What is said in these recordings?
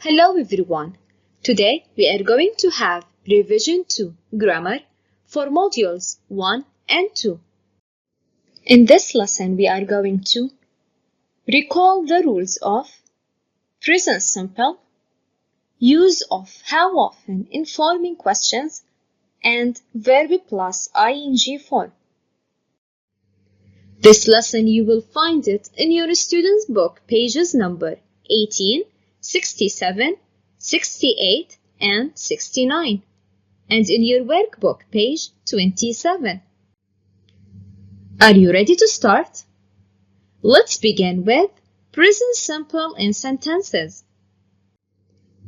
Hello everyone. Today we are going to have revision 2 grammar for modules 1 and 2. In this lesson we are going to recall the rules of present simple, use of how often in forming questions, and verb plus ing form. This lesson you will find it in your student's book pages number 18, 67, 68, and 69, and in your workbook page 27. Are you ready to start? Let's begin with present simple in sentences.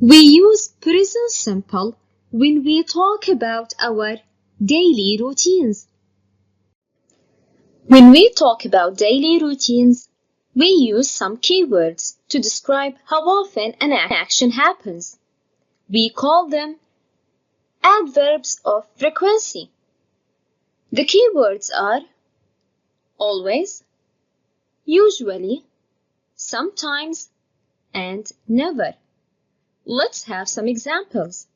We use present simple when we talk about our daily routines. When we talk about daily routines, we use some keywords to describe how often an action happens. We call them adverbs of frequency. The keywords are always, usually, sometimes, and never. Let's have some examples.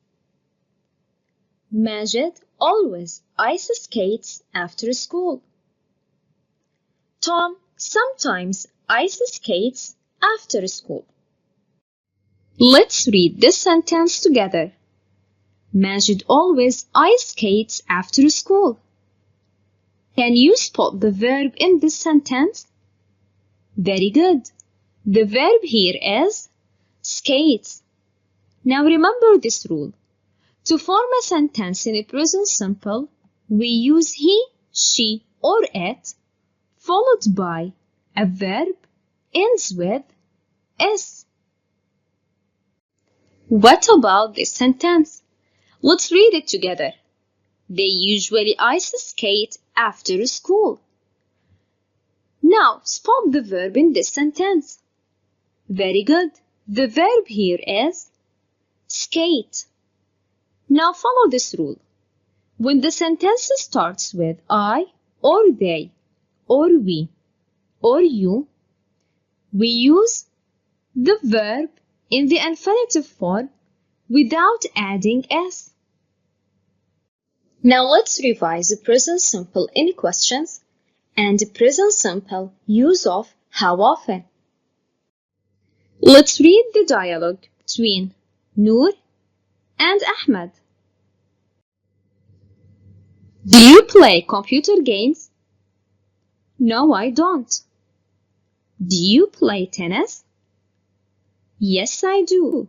Majid always ice skates after school. Tom sometimes ice skates after school. Let's read this sentence together. Majid always ice skates after school. Can you spot the verb in this sentence? Very good. The verb here is skates. Now remember this rule. To form a sentence in a present simple, we use he, she, or it, followed by a verb ends with s. What about this sentence? Let's read it together. They usually ice skate after school. Now spot the verb in this sentence. Very good. The verb here is skate. Now follow this rule. When the sentence starts with I or they, or we, or you, we use the verb in the infinitive form without adding s. Now let's revise the present simple in questions and the present simple use of how often. Let's read the dialogue between Noor and Ahmed. Do you play computer games? No, I don't. Do you play tennis? Yes, I do.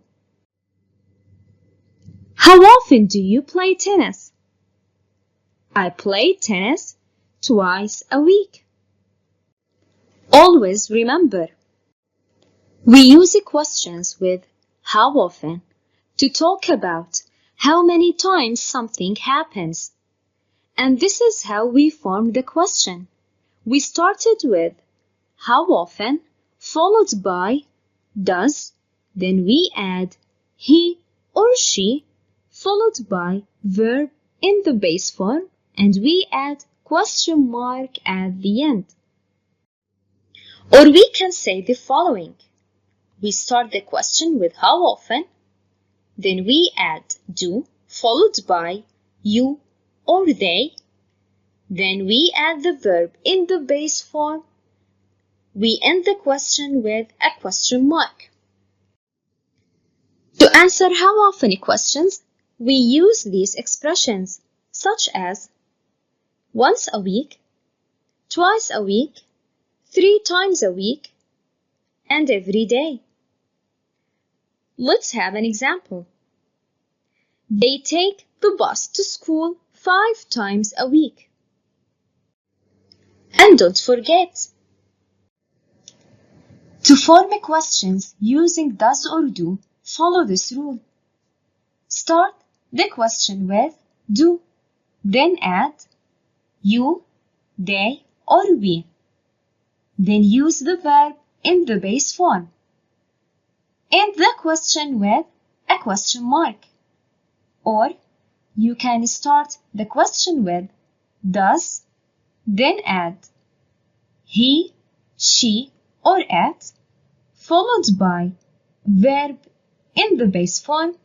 How often do you play tennis? I play tennis twice a week. Always remember, we use questions with how often to talk about how many times something happens. And this is how we formed the question. We started with how often, followed by does, then we add he or she, followed by verb in the base form, and we add question mark at the end. Or we can say the following. We start the question with how often, then we add do, followed by you or they, then we add the verb in the base form. We end the question with a question mark. To answer how often questions, we use these expressions such as once a week, twice a week, 3 times a week, and every day. Let's have an example. They take the bus to school 5 times a week. And don't forget, to form questions using does or do, follow this rule. Start the question with do, then add you, they, or we. Then use the verb in the base form. End the question with a question mark. Or you can start the question with does, then add he, she, or it, followed by verb in the base form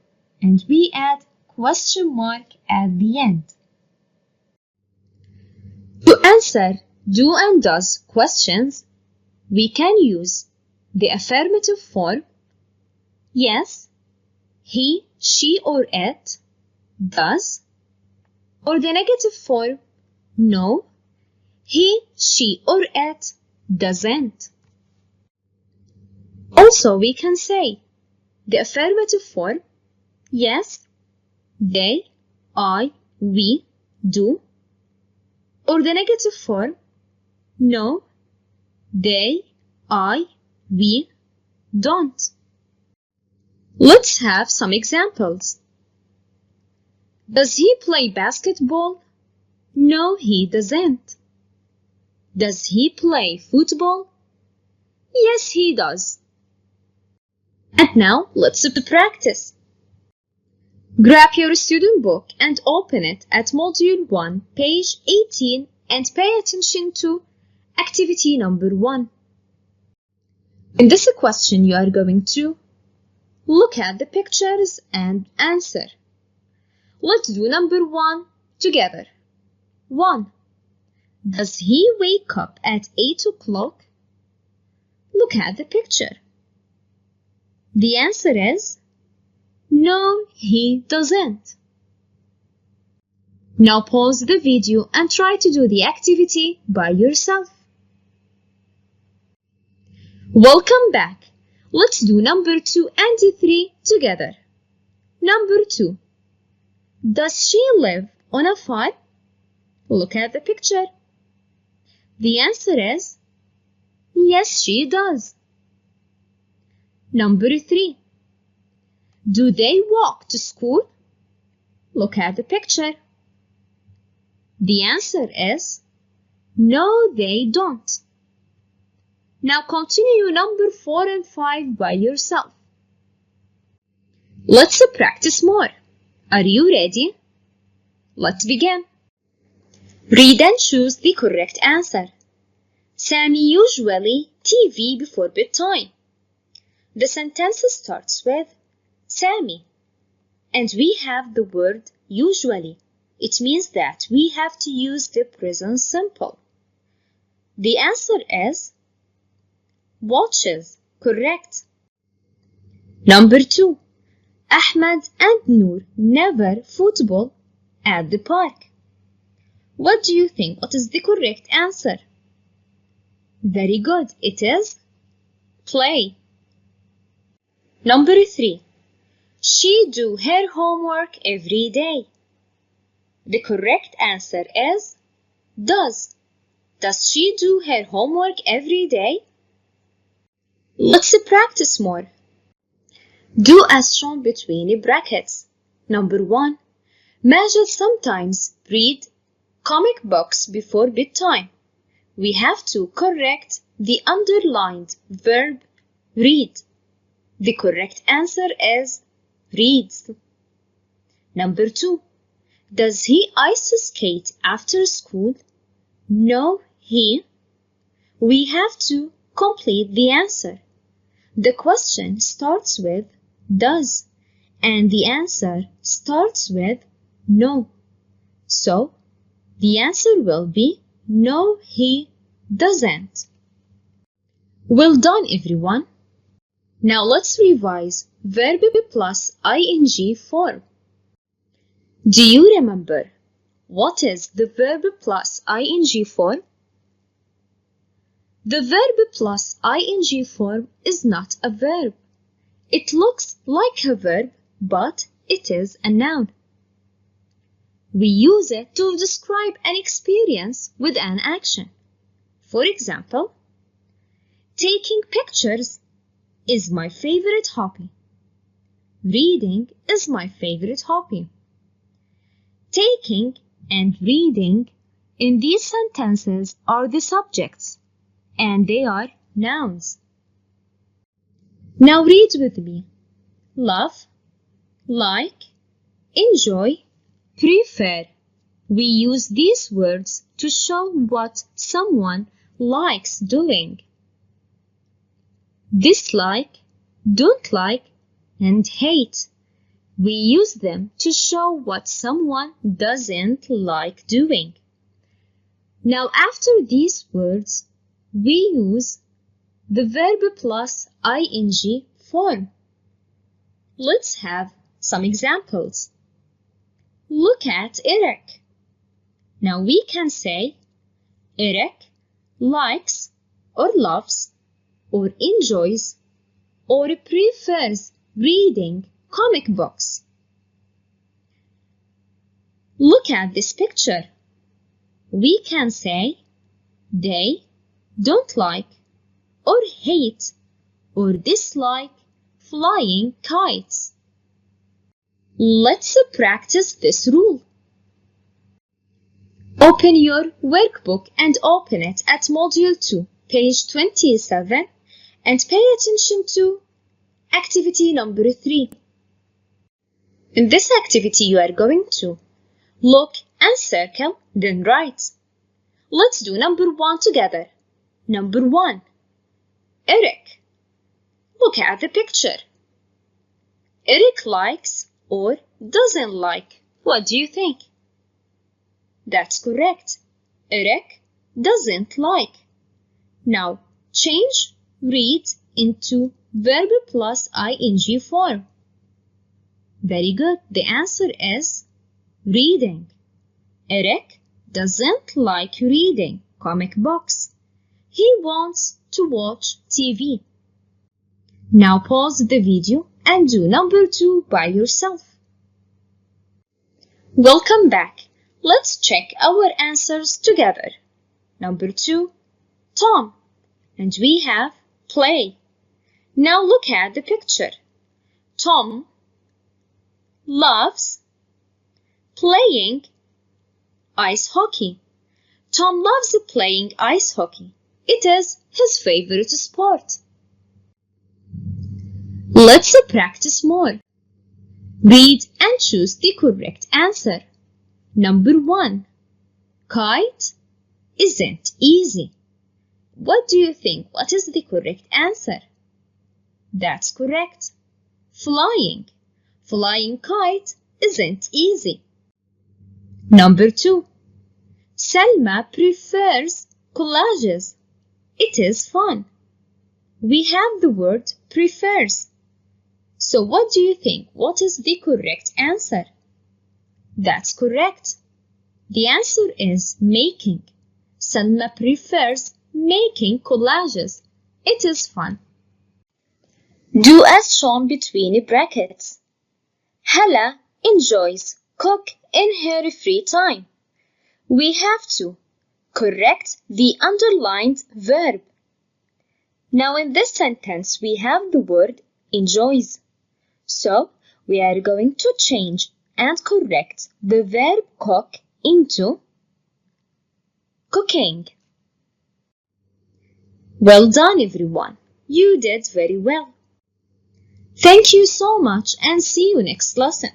and we add question mark at the end. To answer do and does questions, we can use the affirmative form, yes, he, she, or it does, or the negative form, no, he, she, or it doesn't. Also, we can say the affirmative form, yes, they, I, we do, or the negative form, no, they, I, we don't. Let's have some examples. Does he play basketball? No, he doesn't. Does he play football? Yes, he does. And now let's practice. Grab your student book and open it at Module 1, page 18 and pay attention to activity number 1. In this question, you are going to look at the pictures and answer. Let's do number 1 together. 1. Does he wake up at 8 o'clock? Look at the picture. The answer is no, he doesn't. Now pause the video and try to do the activity by yourself. Welcome back. Let's do number 2 and 3 together. Number 2. Does she live on a farm? Look at the picture. The answer is yes, she does. Number 3. Do they walk to school? Look at the picture. The answer is no, they don't. Now continue number 4 and 5 by yourself. Let's practice more. Are you ready? Let's begin. Read and choose the correct answer. Sammy usually TV before bedtime. The sentence starts with Sammy, and we have the word usually. It means that we have to use the present simple. The answer is watches, correct. Number 2. Ahmed and Noor never football at the park. What do you think? What is the correct answer? Very good. It is play. Number 3. She do her homework every day. The correct answer is does. Does she do her homework every day? Let's practice more. Do as shown between brackets. Number 1. Majid sometimes read comic books before bedtime. We have to correct the underlined verb read. The correct answer is reads. Number 2. Does he ice skate after school? No, he. We have to complete the answer. The question starts with does and the answer starts with no. So the answer will be no, he doesn't. Well done, everyone. Now let's revise verb plus ing form. Do you remember what is the verb plus ing form? The verb plus ing form is not a verb. It looks like a verb, but it is a noun. We use it to describe an experience with an action. For example, taking pictures is my favorite hobby. Reading is my favorite hobby. Taking and reading in these sentences are the subjects, and they are nouns. Now read with me. Love, like, enjoy, prefer. We use these words to show what someone likes doing. Dislike, don't like, and hate. We use them to show what someone doesn't like doing. Now, after these words, we use the verb plus ing form. Let's have some examples. Look at Eric. Now we can say Eric likes or loves or enjoys or prefers reading comic books. Look at this picture. We can say they don't like or hate or dislike flying kites. Let's practice this rule. Open your workbook and open it at Module 2, page 27, and pay attention to activity number 3. In this activity, you are going to look and circle, then write. Let's do number 1 together. Number 1. Eric. Look at the picture. Eric likes or doesn't like. What do you think? That's correct. Eric doesn't like. Now, change read into verb plus ing form. Very good. The answer is reading. Eric doesn't like reading comic books. He wants to watch TV. Now pause the video and do number 2 by yourself. Welcome back. Let's check our answers together. Number 2, Tom. And we have play. Now look at the picture. Tom loves playing ice hockey. Tom loves playing ice hockey. It is his favorite sport. Let's practice more. Read and choose the correct answer. Number 1. Kite isn't easy. What do you think? What is the correct answer? That's correct. Flying. Flying kite isn't easy. Number 2. Selma prefers collages. It is fun. We have the word prefers. So what do you think? What is the correct answer? That's correct. The answer is making. Selma prefers making collages. It is fun. Do as shown between brackets. Hala enjoys cook in her free time. We have to correct the underlined verb. Now in this sentence we have the word enjoys. So we are going to change and correct the verb cook into cooking. Well done, everyone. You did very well. Thank you so much and see you next lesson.